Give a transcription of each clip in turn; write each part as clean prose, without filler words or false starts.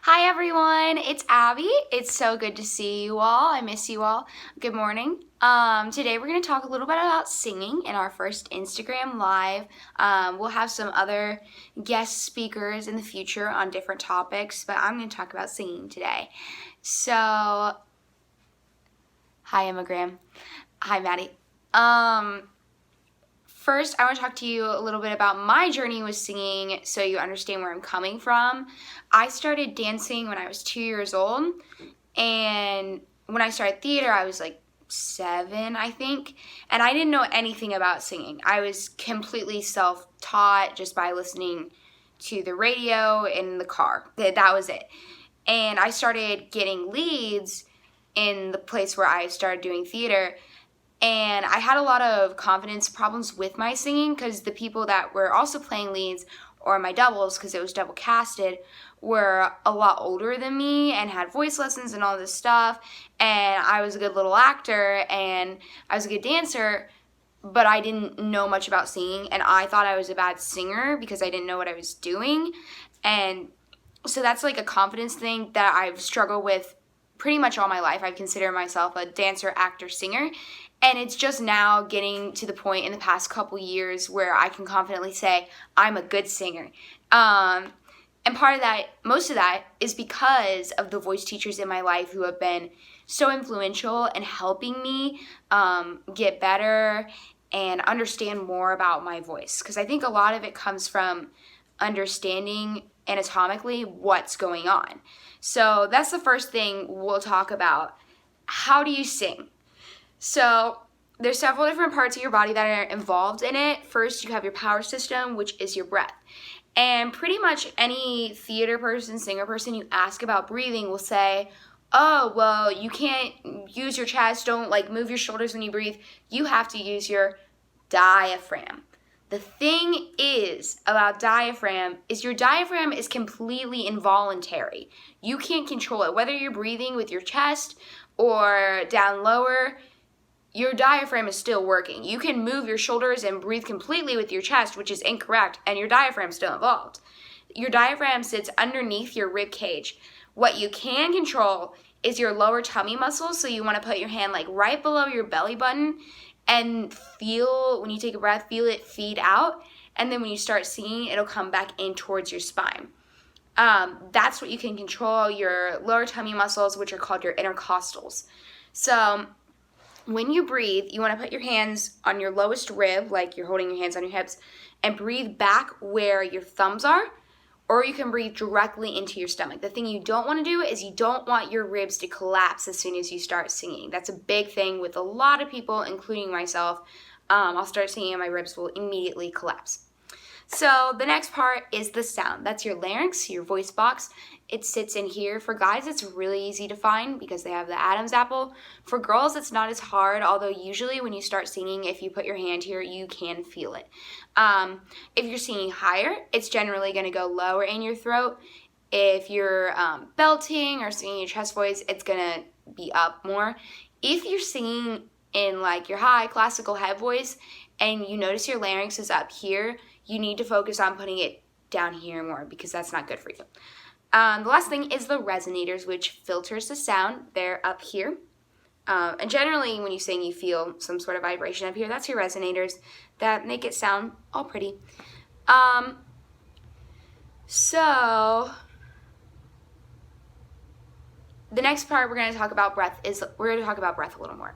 Hi everyone, it's Abby. It's so good to see you all. I miss you all. Good morning. Today we're going to talk a little bit about singing in our first Instagram Live. We'll have some other guest speakers in the future on different topics, but I'm going to talk about singing today. So, hi Emma Graham. Hi Maddie. First, I want to talk to you a little bit about my journey with singing so you understand where I'm coming from. I started dancing when I was 2 years old, and when I started theater, I was like 7, I think, and I didn't know anything about singing. I was completely self-taught just by listening to the radio in the car. That was it. And I started getting leads in the place where I started doing theater. And I had a lot of confidence problems with my singing because the people that were also playing leads, or my doubles, because it was double casted, were a lot older than me and had voice lessons and all this stuff. And I was a good little actor and I was a good dancer, but I didn't know much about singing. And I thought I was a bad singer because I didn't know what I was doing. And so that's like a confidence thing that I've struggled with pretty much all my life. I consider myself a dancer, actor, singer. And it's just now getting to the point in the past couple years where I can confidently say I'm a good singer. And part of that, most of that, is because of the voice teachers in my life who have been so influential in helping me get better and understand more about my voice. Because I think a lot of it comes from understanding anatomically what's going on. So that's the first thing we'll talk about. How do you sing? So there's several different parts of your body that are involved in it. First, you have your power system, which is your breath. And pretty much any theater person, singer person you ask about breathing will say, oh, well, you can't use your chest, don't move your shoulders when you breathe. You have to use your diaphragm. The thing is about diaphragm is your diaphragm is completely involuntary. You can't control it. Whether you're breathing with your chest or down lower, your diaphragm is still working. You can move your shoulders and breathe completely with your chest, which is incorrect, and your diaphragm's still involved. Your diaphragm sits underneath your rib cage. What you can control is your lower tummy muscles, so you want to put your hand right below your belly button and feel, when you take a breath, feel it feed out, and then when you start singing, it'll come back in towards your spine. That's what you can control, your lower tummy muscles, which are called your intercostals. So when you breathe, you want to put your hands on your lowest rib, like you're holding your hands on your hips, and breathe back where your thumbs are, or you can breathe directly into your stomach. The thing you don't want to do is you don't want your ribs to collapse as soon as you start singing. That's a big thing with a lot of people, including myself. I'll start singing and my ribs will immediately collapse. So the next part is the sound. That's your larynx, your voice box. It sits in here. For guys, it's really easy to find because they have the Adam's apple. For girls, it's not as hard, although usually when you start singing, if you put your hand here, you can feel it. If you're singing higher, it's generally going to go lower in your throat. If you're belting or singing your chest voice, it's going to be up more. If you're singing in your high classical head voice and you notice your larynx is up here, you need to focus on putting it down here more because that's not good for you. The last thing is the resonators, which filters the sound. They're up here. And generally, when you sing, you feel some sort of vibration up here. That's your resonators that make it sound all pretty. So the next part we're going to talk about breath is we're going to talk about breath a little more.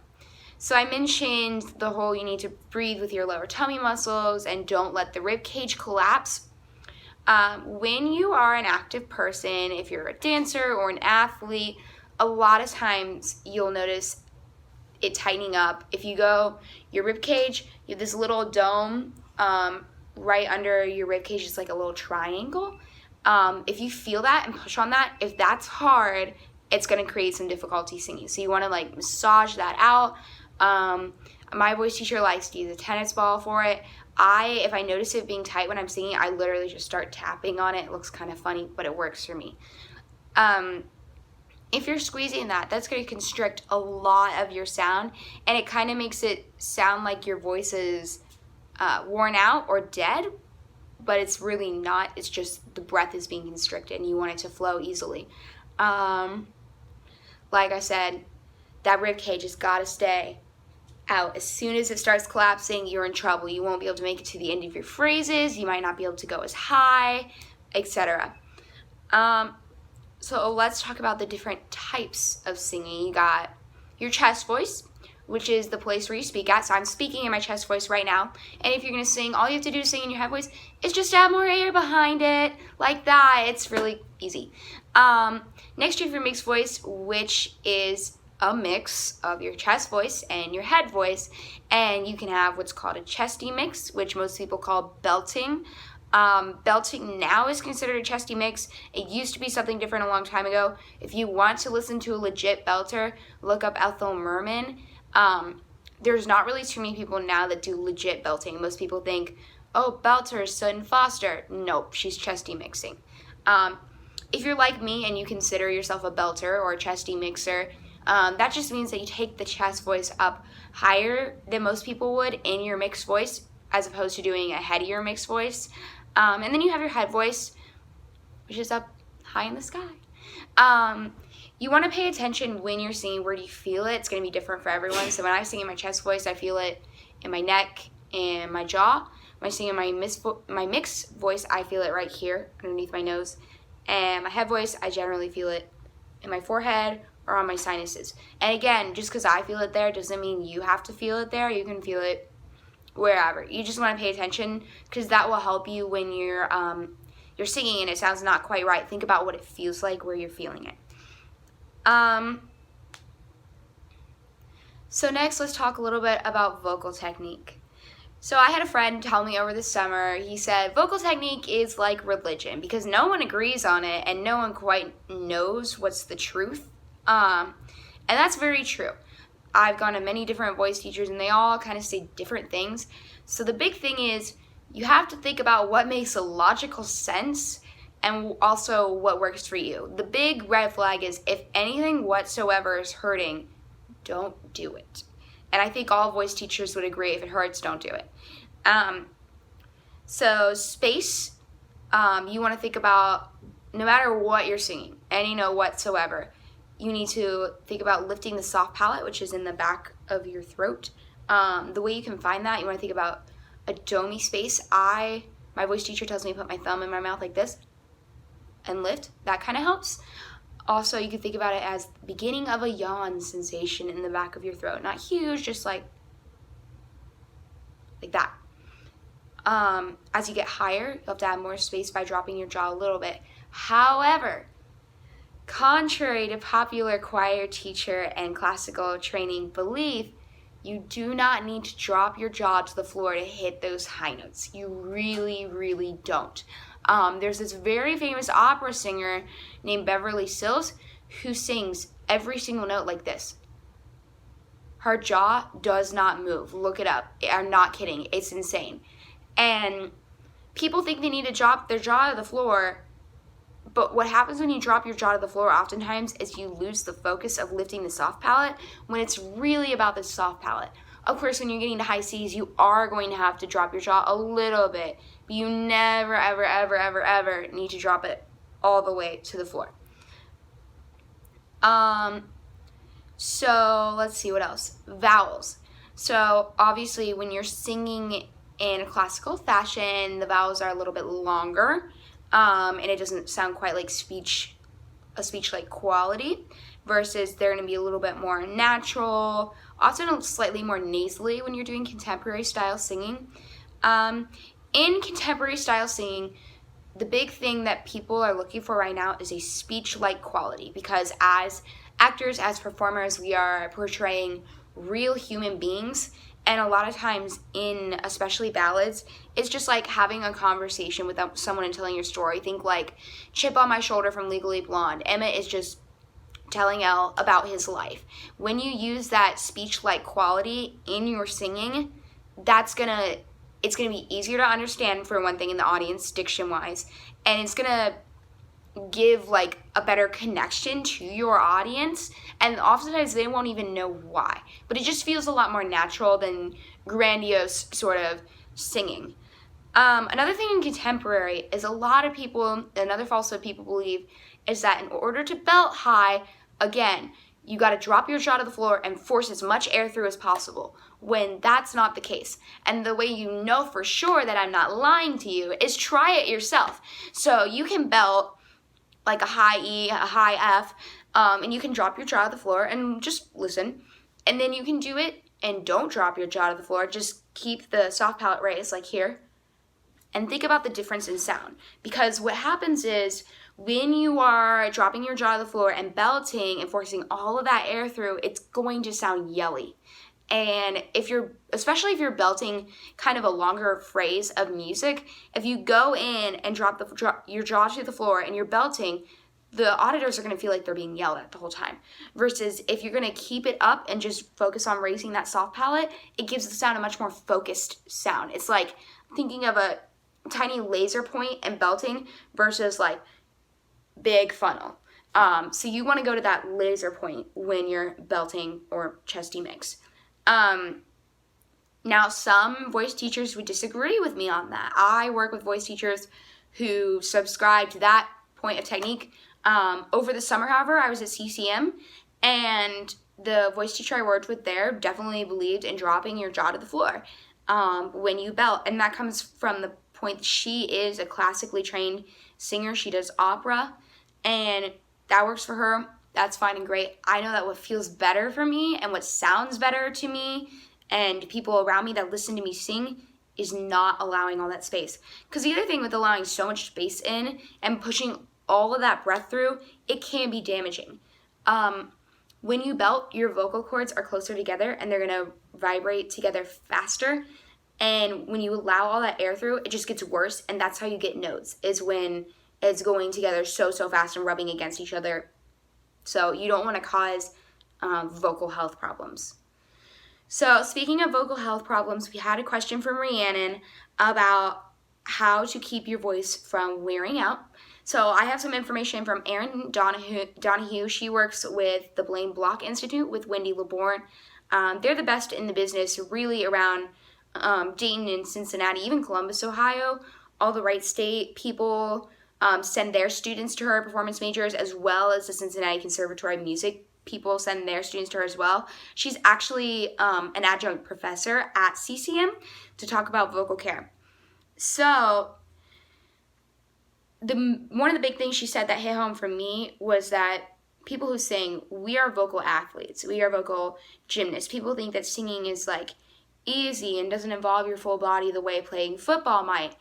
So I mentioned the whole you need to breathe with your lower tummy muscles and don't let the rib cage collapse. When you are an active person, if you're a dancer or an athlete, a lot of times you'll notice it tightening up. If you go, your rib cage, you have this little dome right under your rib cage. It's like a little triangle. If you feel that and push on that, if that's hard, it's going to create some difficulty singing. So you want to massage that out. My voice teacher likes to use a tennis ball for it. If I notice it being tight when I'm singing, I literally just start tapping on it. It looks kind of funny, but it works for me. If you're squeezing that, that's going to constrict a lot of your sound, and it kind of makes it sound like your voice is worn out or dead, but it's really not. It's just the breath is being constricted and you want it to flow easily. Like I said, that rib cage has got to stay out. As soon as it starts collapsing, you're in trouble. You won't be able to make it to the end of your phrases. You might not be able to go as high, etc. So let's talk about the different types of singing. You got your chest voice, which is the place where you speak at. So I'm speaking in my chest voice right now. And if you're going to sing, all you have to do to sing in your head voice is just add more air behind it, like that. It's really easy. Next you have your mixed voice, which is a mix of your chest voice and your head voice. And you can have what's called a chesty mix, which most people call belting. Belting now is considered a chesty mix. It used to be something different a long time ago. If you want to listen to a legit belter, look up Ethel Merman. There's not really too many people now that do legit belting. Most people think, oh, belter, Sutton Foster. Nope, she's chesty mixing. If you're like me and you consider yourself a belter or a chesty mixer, that just means that you take the chest voice up higher than most people would in your mixed voice, as opposed to doing a headier mixed voice. And then you have your head voice, which is up high in the sky. You want to pay attention when you're singing. Where do you feel it? It's going to be different for everyone. So when I sing in my chest voice, I feel it in my neck and my jaw. When I sing in my mixed voice, I feel it right here underneath my nose. And my head voice, I generally feel it in my forehead or on my sinuses. And again, just because I feel it there doesn't mean you have to feel it there. You can feel it wherever. You just want to pay attention, because that will help you when you're singing and it sounds not quite right. Think about what it feels like where you're feeling it. So next, let's talk a little bit about vocal technique. So I had a friend tell me over the summer, he said, vocal technique is like religion because no one agrees on it and no one quite knows what's the truth. And that's very true. I've gone to many different voice teachers and they all kind of say different things. So the big thing is you have to think about what makes a logical sense and also what works for you. The big red flag is if anything whatsoever is hurting, don't do it. And I think all voice teachers would agree, if it hurts, don't do it. So space, you want to think about, no matter what you're singing, any note whatsoever, you need to think about lifting the soft palate, which is in the back of your throat. The way you can find that, you want to think about a domey space. My voice teacher tells me to put my thumb in my mouth like this and lift. That kind of helps. Also, you can think about it as the beginning of a yawn sensation in the back of your throat. Not huge, just like that. As you get higher, you'll have to add more space by dropping your jaw a little bit. However, contrary to popular choir teacher and classical training belief, you do not need to drop your jaw to the floor to hit those high notes. You really, really don't. There's this very famous opera singer named Beverly Sills who sings every single note like this. Her jaw does not move. Look it up. I'm not kidding. It's insane. And people think they need to drop their jaw to the floor, but what happens when you drop your jaw to the floor oftentimes is you lose the focus of lifting the soft palate when it's really about the soft palate. Of course, when you're getting to high C's, you are going to have to drop your jaw a little bit, but you never, ever, ever, ever, ever need to drop it all the way to the floor. So let's see what else. Vowels. So obviously when you're singing in a classical fashion, the vowels are a little bit longer, and it doesn't sound quite like a speech-like quality, versus they're going to be a little bit more natural, often slightly more nasally when you're doing contemporary style singing. In contemporary style singing, the big thing that people are looking for right now is a speech-like quality, because as actors, as performers, we are portraying real human beings, and a lot of times in especially ballads, it's just like having a conversation with someone and telling your story. Think like Chip on My Shoulder from Legally Blonde. Emmett is just telling Elle about his life. When you use that speech-like quality in your singing, it's gonna be easier to understand, for one thing, in the audience, diction-wise, and it's gonna give like a better connection to your audience, and oftentimes they won't even know why, but it just feels a lot more natural than grandiose sort of singing. Another thing in contemporary is a lot of people, another falsehood people believe is that in order to belt high, again, you got to drop your jaw to the floor and force as much air through as possible, when that's not the case. And the way you know for sure that I'm not lying to you is try it yourself. So you can belt like a high E, a high F, and you can drop your jaw to the floor and just listen. And then you can do it and don't drop your jaw to the floor. Just keep the soft palate raised like here. And think about the difference in sound. Because what happens is when you are dropping your jaw to the floor and belting and forcing all of that air through, it's going to sound yelly. And especially if you're belting kind of a longer phrase of music, if you go in and drop your jaw to the floor and you're belting, the auditors are going to feel like they're being yelled at the whole time. Versus if you're going to keep it up and just focus on raising that soft palate, it gives the sound a much more focused sound. It's like thinking of a tiny laser point and belting versus like big funnel. So you want to go to that laser point when you're belting or chesty mix. Now some voice teachers would disagree with me on that. I work with voice teachers who subscribe to that point of technique. Over the summer, however, I was at CCM, and the voice teacher I worked with there definitely believed in dropping your jaw to the floor when you belt. And that comes from the point that she is a classically trained singer. She does opera, and that works for her. That's fine and great. I know that what feels better for me and what sounds better to me and people around me that listen to me sing is not allowing all that space. Because the other thing with allowing so much space in and pushing all of that breath through, it can be damaging. When you belt, your vocal cords are closer together and they're going to vibrate together faster. And when you allow all that air through, it just gets worse. And that's how you get notes, is when it's going together so fast and rubbing against each other. So you don't want to cause vocal health problems. So speaking of vocal health problems, we had a question from Rhiannon about how to keep your voice from wearing out. So I have some information from Erin Donahue. She works with the Blaine Block Institute with Wendy LeBourne. They're the best in the business, really, around Dayton and Cincinnati, even Columbus, Ohio. All the Wright State people send their students to her, performance majors, as well as the Cincinnati Conservatory of Music people send their students to her as well. She's actually an adjunct professor at CCM to talk about vocal care. So one of the big things she said that hit home for me was that people who sing, we are vocal athletes. We are vocal gymnasts. People think that singing is like easy and doesn't involve your full body the way playing football might,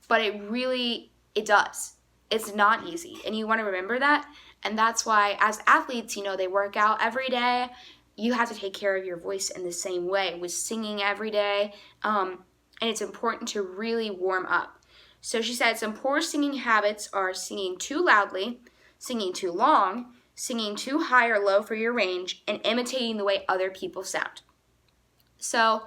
but it does. It's not easy, and you want to remember that. And that's why as athletes, they work out every day. You have to take care of your voice in the same way with singing every day, and it's important to really warm up. So she said some poor singing habits are singing too loudly, singing too long, singing too high or low for your range, and imitating the way other people sound. So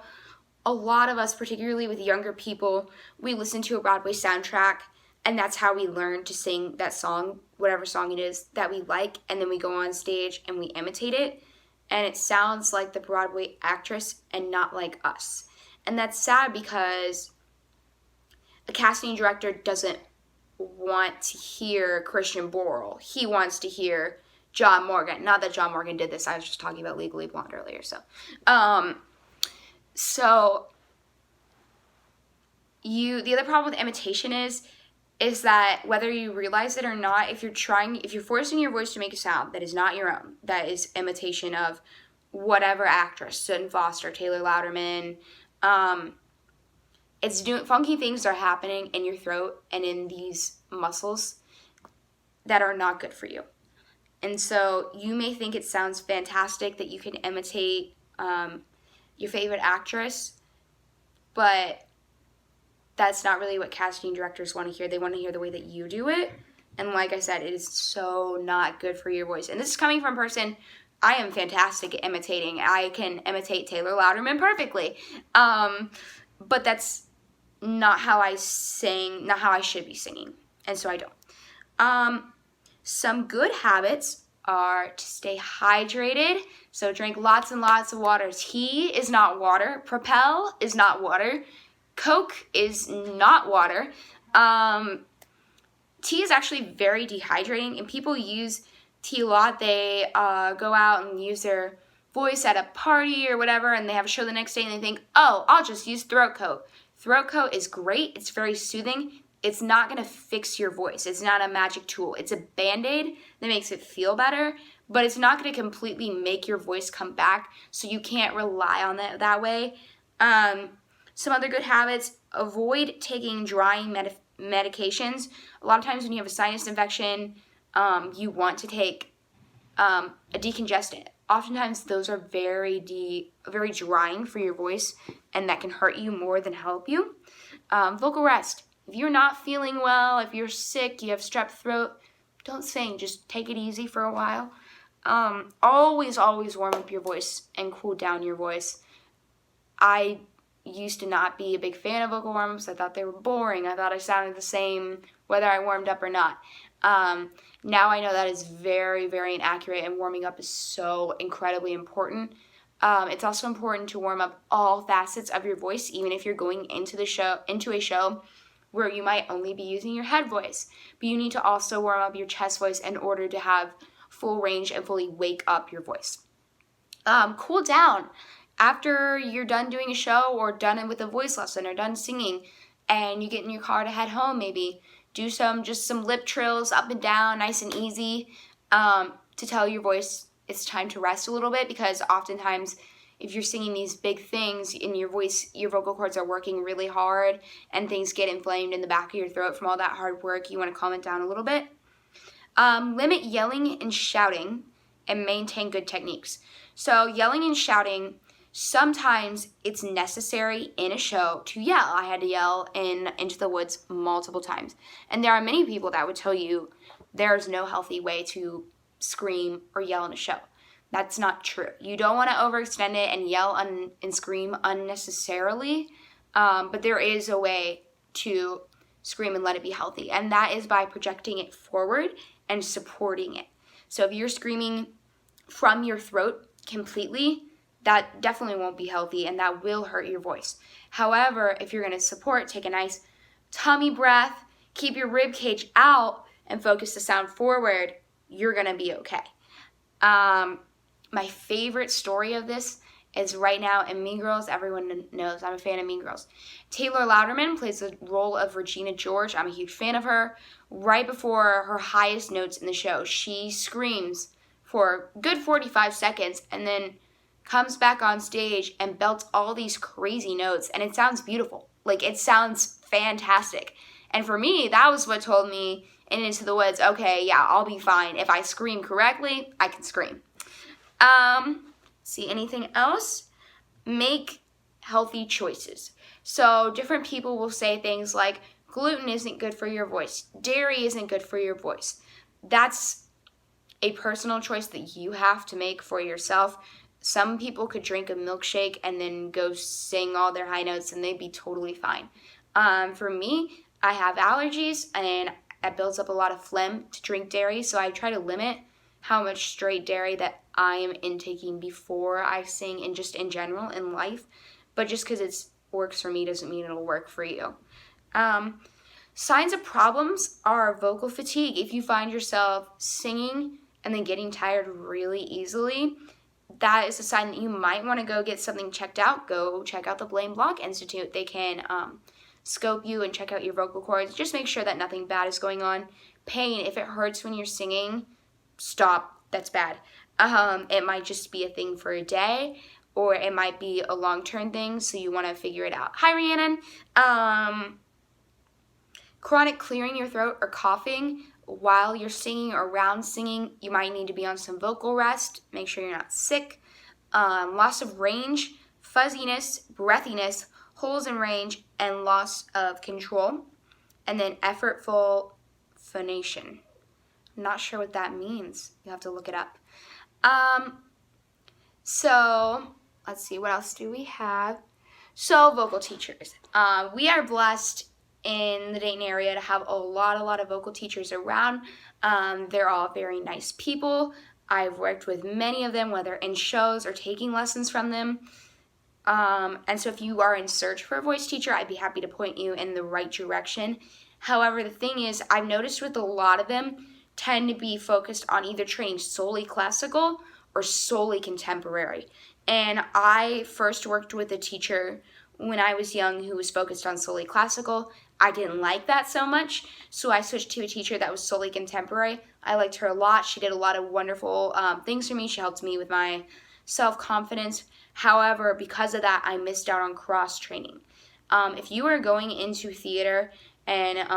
a lot of us, particularly with younger people, we listen to a Broadway soundtrack, and that's how we learn to sing that song, whatever song it is that we like, and then we go on stage and we imitate it, and it sounds like the Broadway actress and not like us. And that's sad because a casting director doesn't want to hear Christian Borle. He wants to hear John Morgan. Not that John Morgan did this. I was just talking about Legally Blonde earlier. So the other problem with imitation is that whether you realize it or not, if you're forcing your voice to make a sound that is not your own, that is imitation of whatever actress, Sutton Foster, Taylor Louderman, it's doing funky things are happening in your throat and in these muscles that are not good for you. And so you may think it sounds fantastic that you can imitate your favorite actress, but that's not really what casting directors want to hear. They want to hear the way that you do it. And like I said, it is so not good for your voice. And this is coming from a person, I am fantastic at imitating. I can imitate Taylor Louderman perfectly. But that's not how I sing, not how I should be singing. And so I don't. Some good habits are to stay hydrated. So drink lots and lots of water. Tea is not water. Propel is not water. Coke is not water. Tea is actually very dehydrating, and people use tea a lot. They go out and use their voice at a party or whatever, and they have a show the next day, and they think, oh, I'll just use throat coat. Throat coat is great. It's very soothing. It's not going to fix your voice. It's not a magic tool. It's a Band-Aid that makes it feel better, but it's not going to completely make your voice come back, so you can't rely on it that way. Some other good habits: avoid taking drying medications. A lot of times when you have a sinus infection, you want to take a decongestant. Oftentimes those are very drying for your voice, and that can hurt you more than help you. Vocal rest. If you're not feeling well, if you're sick, you have strep throat, don't sing. Just take it easy for a while. Always warm up your voice and cool down your voice. I used to not be a big fan of vocal warm-ups. I thought they were boring. I thought I sounded the same whether I warmed up or not. Now I know that is very, very inaccurate, and warming up is so incredibly important. It's also important to warm up all facets of your voice, even if you're going into a show where you might only be using your head voice. But you need to also warm up your chest voice in order to have full range and fully wake up your voice. Cool down. After you're done doing a show or done with a voice lesson or done singing, and you get in your car to head home, maybe do some lip trills up and down, nice and easy, to tell your voice it's time to rest a little bit, because oftentimes if you're singing these big things in your voice, your vocal cords are working really hard and things get inflamed in the back of your throat from all that hard work. You want to calm it down a little bit. Limit yelling and shouting and maintain good techniques. So yelling and shouting, sometimes it's necessary in a show to yell. I had to yell in Into the Woods multiple times. And there are many people that would tell you there's no healthy way to scream or yell in a show. That's not true. You don't want to overextend it and yell and scream unnecessarily, but there is a way to scream and let it be healthy, and that is by projecting it forward and supporting it. So if you're screaming from your throat completely, that definitely won't be healthy, and that will hurt your voice. However, if you're going to support, take a nice tummy breath, keep your rib cage out, and focus the sound forward, you're going to be okay. My favorite story of this is right now in Mean Girls. Everyone knows I'm a fan of Mean Girls. Taylor Louderman plays the role of Regina George. I'm a huge fan of her. Right before her highest notes in the show, she screams for a good 45 seconds and then comes back on stage and belts all these crazy notes, and it sounds beautiful. Like, it sounds fantastic. And for me, that was what told me in Into the Woods, okay, yeah, I'll be fine. If I scream correctly, I can scream. See, anything else? Make healthy choices. So different people will say things like, gluten isn't good for your voice. Dairy isn't good for your voice. That's a personal choice that you have to make for yourself. Some people could drink a milkshake and then go sing all their high notes and they'd be totally fine. For me, I have allergies and that builds up a lot of phlegm to drink dairy, so I try to limit how much straight dairy that I am intaking before I sing, and just in general in life. But just because it works for me doesn't mean it'll work for you. Signs of problems are vocal fatigue. If you find yourself singing and then getting tired really easily, that is a sign that you might want to go get something checked out. Go check out the Blaine Block Institute. They can scope you and check out your vocal cords. Just make sure that nothing bad is going on. Pain, if it hurts when you're singing, stop. That's bad. It might just be a thing for a day, or it might be a long-term thing, so you want to figure it out. Hi, Rhiannon. Chronic clearing your throat or coughing while you're singing or around singing, you might need to be on some vocal rest. Make sure you're not sick. Loss of range, fuzziness, breathiness, holes in range, and loss of control. And then effortful phonation. I'm not sure what that means. You have to look it up. So let's see, what else do we have? So vocal teachers. We are blessed in the Dayton area to have a lot of vocal teachers around. They're all very nice people. I've worked with many of them, whether in shows or taking lessons from them. And so if you are in search for a voice teacher, I'd be happy to point you in the right direction. However, the thing is, I've noticed with a lot of them tend to be focused on either training solely classical or solely contemporary. And I first worked with a teacher when I was young who was focused on solely classical. I didn't like that so much, so I switched to a teacher that was solely contemporary. I liked her a lot. She did a lot of wonderful things for me. She helped me with my self-confidence. However, because of that, I missed out on cross-training. If you are going into theater, and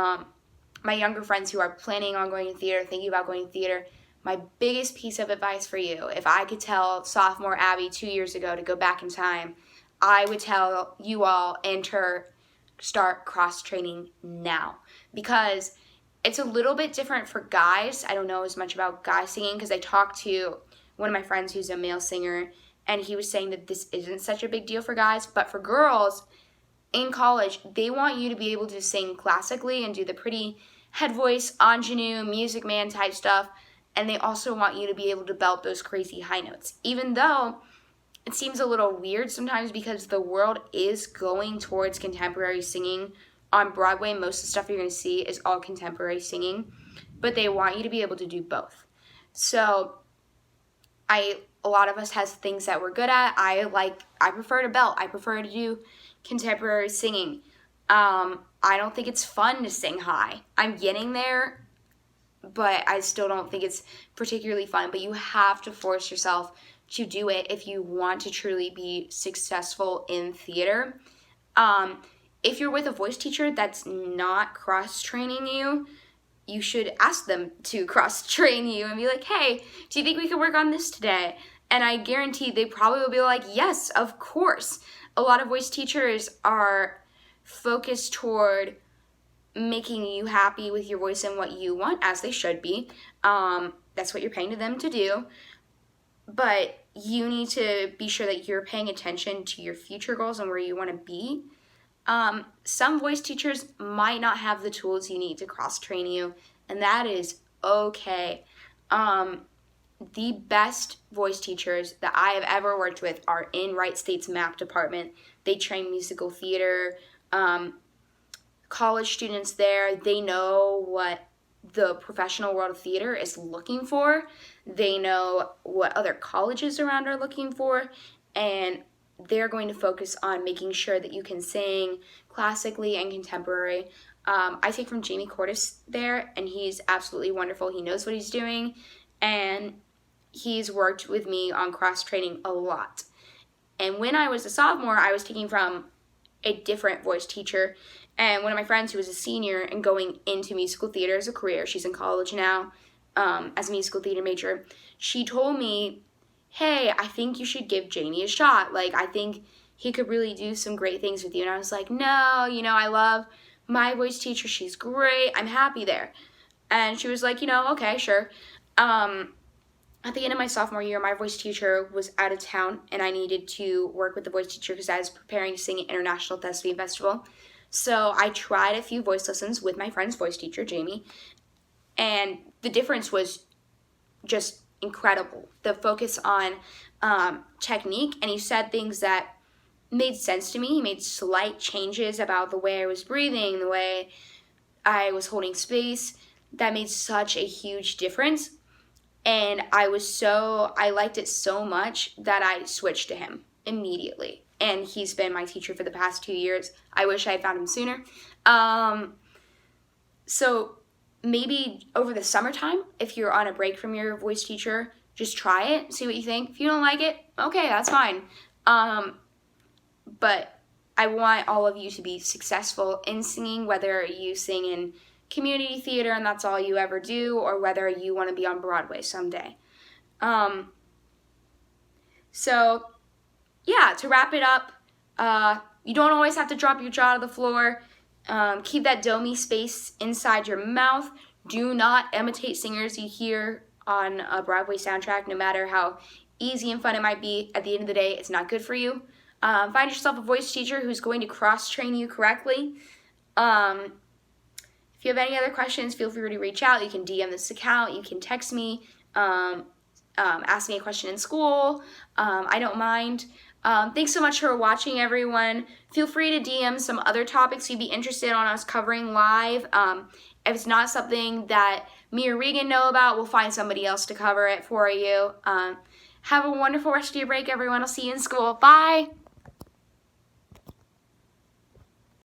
my younger friends who are planning on going to theater, thinking about going to theater, my biggest piece of advice for you, if I could tell sophomore Abby 2 years ago to go back in time, I would tell you all start cross-training now, because it's a little bit different for guys. I don't know as much about guy singing because I talked to one of my friends who's a male singer, and he was saying that this isn't such a big deal for guys, but for girls in college, they want you to be able to sing classically and do the pretty head voice, ingenue, Music Man type stuff, and they also want you to be able to belt those crazy high notes, even though it seems a little weird sometimes because the world is going towards contemporary singing. On Broadway, most of the stuff you're going to see is all contemporary singing, but they want you to be able to do both. So a lot of us has things that we're good at. I prefer to belt. I prefer to do contemporary singing. I don't think it's fun to sing high. I'm getting there, but I still don't think it's particularly fun. But you have to force yourself to do it if you want to truly be successful in theater. If you're with a voice teacher that's not cross-training you, you should ask them to cross-train you and be like, hey, do you think we could work on this today? And I guarantee they probably will be like, yes, of course. A lot of voice teachers are focused toward making you happy with your voice and what you want, as they should be. That's what you're paying them to do. But you need to be sure that you're paying attention to your future goals and where you want to be. Some voice teachers might not have the tools you need to cross-train you, and that is okay. The best voice teachers that I have ever worked with are in Wright State's MAP department. They train musical theater, college students there. They know what the professional world of theater is looking for. They know what other colleges around are looking for, and they're going to focus on making sure that you can sing classically and contemporary. I take from Jamie Cordes there, and he's absolutely wonderful. He knows what he's doing, and he's worked with me on cross-training a lot. And when I was a sophomore, I was taking from a different voice teacher, and one of my friends who was a senior and going into musical theater as a career, she's in college now as a musical theater major, she told me, hey, I think you should give Jamie a shot. Like, I think he could really do some great things with you. And I was like, no, I love my voice teacher. She's great. I'm happy there. And she was like, okay, sure. At the end of my sophomore year, my voice teacher was out of town, and I needed to work with the voice teacher because I was preparing to sing at International Thespian Festival. So I tried a few voice lessons with my friend's voice teacher, Jamie, and the difference was just incredible. The focus on technique, and he said things that made sense to me. He made slight changes about the way I was breathing, the way I was holding space. That made such a huge difference. And I liked it so much that I switched to him immediately. And he's been my teacher for the past 2 years. I wish I had found him sooner. So maybe over the summertime, if you're on a break from your voice teacher, just try it, see what you think. If you don't like it, okay, that's fine. But I want all of you to be successful in singing, whether you sing in community theater and that's all you ever do, or whether you want to be on Broadway someday. So yeah, to wrap it up, you don't always have to drop your jaw to the floor. Keep that domey space inside your mouth. Do not imitate singers you hear on a Broadway soundtrack, no matter how easy and fun it might be. At the end of the day, it's not good for you. Find yourself a voice teacher who's going to cross-train you correctly. If you have any other questions, feel free to reach out. You can DM this account. You can text me. Ask me a question in school. I don't mind. Thanks so much for watching, everyone. Feel free to DM some other topics you'd be interested on us covering live. If it's not something that me or Regan know about, we'll find somebody else to cover it for you. Have a wonderful rest of your break, everyone. I'll see you in school. Bye.